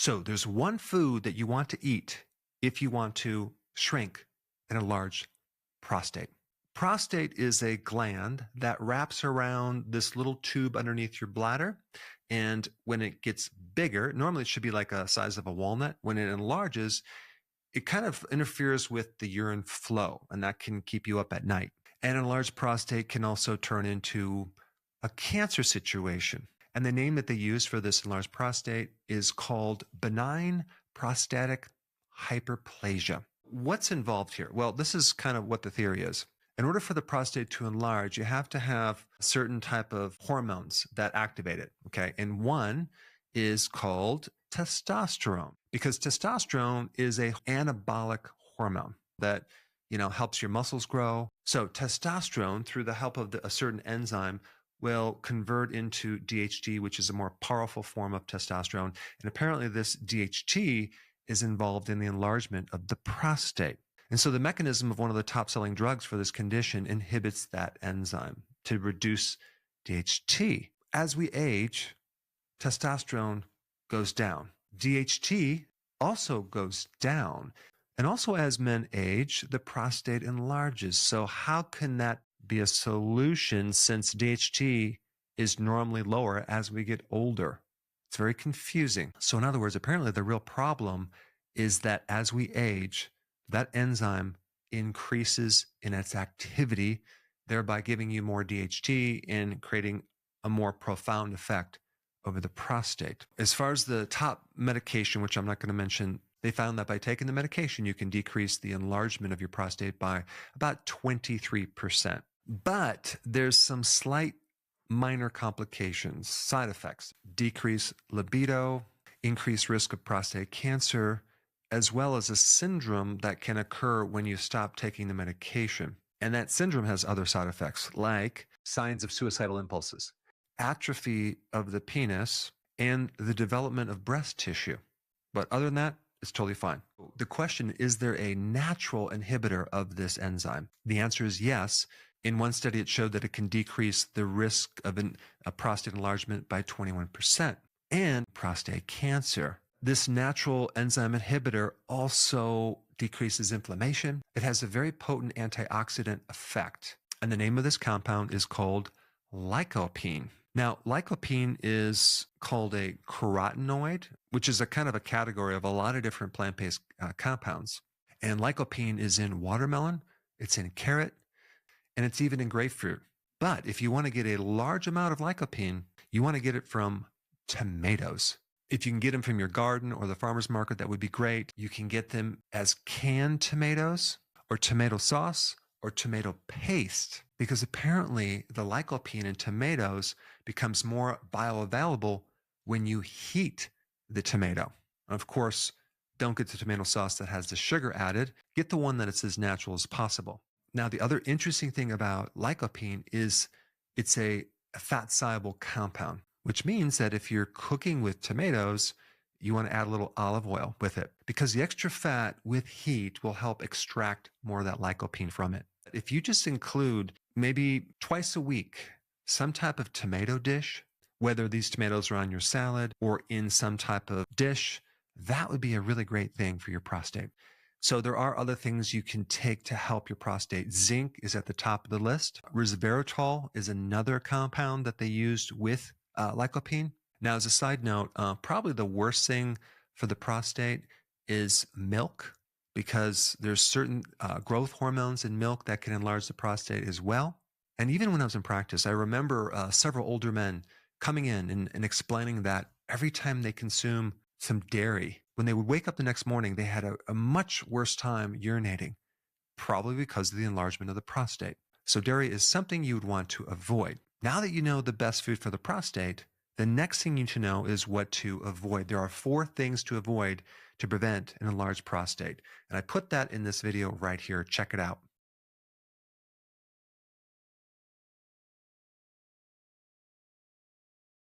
So there's one food that you want to eat if you want to shrink an enlarged prostate. Prostate is a gland that wraps around this little tube underneath your bladder. And when it gets bigger, normally it should be like a size of a walnut. When it enlarges, it kind of interferes with the urine flow, and that can keep you up at night. An enlarged prostate can also turn into a cancer situation. And the name that they use for this enlarged prostate is called benign prostatic hyperplasia. What's involved here? Well, this is kind of what the theory is. In order for the prostate to enlarge, you have to have a certain type of hormones that activate it, okay? And one is called testosterone, because testosterone is an anabolic hormone that, helps your muscles grow. So testosterone, through the help of a certain enzyme, will convert into DHT, which is a more powerful form of testosterone. And apparently this DHT is involved in the enlargement of the prostate. And so the mechanism of one of the top-selling drugs for this condition inhibits that enzyme to reduce DHT. As we age, testosterone goes down. DHT also goes down. And also as men age, the prostate enlarges. So how can that be a solution since DHT is normally lower as we get older? It's very confusing. So in other words, apparently the real problem is that as we age, that enzyme increases in its activity, thereby giving you more DHT and creating a more profound effect over the prostate. As far as the top medication, which I'm not going to mention, they found that by taking the medication, you can decrease the enlargement of your prostate by about 23%. But there's some slight minor complications, side effects, decreased libido, increased risk of prostate cancer, as well as a syndrome that can occur when you stop taking the medication. And that syndrome has other side effects like signs of suicidal impulses, atrophy of the penis, and the development of breast tissue. But other than that, it's totally fine. The question, is there a natural inhibitor of this enzyme? The answer is yes. In one study, it showed that it can decrease the risk of a prostate enlargement by 21%. And prostate cancer. This natural enzyme inhibitor also decreases inflammation. It has a very potent antioxidant effect. And the name of this compound is called lycopene. Now, lycopene is called a carotenoid, which is a kind of a category of a lot of different plant-based compounds. And lycopene is in watermelon, it's in carrot, and it's even in grapefruit. But if you want to get a large amount of lycopene, you want to get it from tomatoes. If you can get them from your garden or the farmer's market, that would be great. You can get them as canned tomatoes or tomato sauce or tomato paste, because apparently the lycopene in tomatoes becomes more bioavailable when you heat the tomato. And of course, don't get the tomato sauce that has the sugar added. Get the one that is as natural as possible. Now, the other interesting thing about lycopene is it's a fat-soluble compound, which means that if you're cooking with tomatoes, you want to add a little olive oil with it, because the extra fat with heat will help extract more of that lycopene from it. If you just include maybe twice a week some type of tomato dish, whether these tomatoes are on your salad or in some type of dish, that would be a really great thing for your prostate. So there are other things you can take to help your prostate. Zinc is at the top of the list. Resveratrol is another compound that they used with lycopene. Now, as a side note, probably the worst thing for the prostate is milk, because there's certain growth hormones in milk that can enlarge the prostate as well. And even when I was in practice, I remember several older men coming in and explaining that every time they consume some dairy, when they would wake up the next morning, they had a much worse time urinating, probably because of the enlargement of the prostate. So dairy is something you would want to avoid. Now that you know the best food for the prostate, the next thing you need to know is what to avoid. There are 4 things to avoid to prevent an enlarged prostate. And I put that in this video right here. Check it out.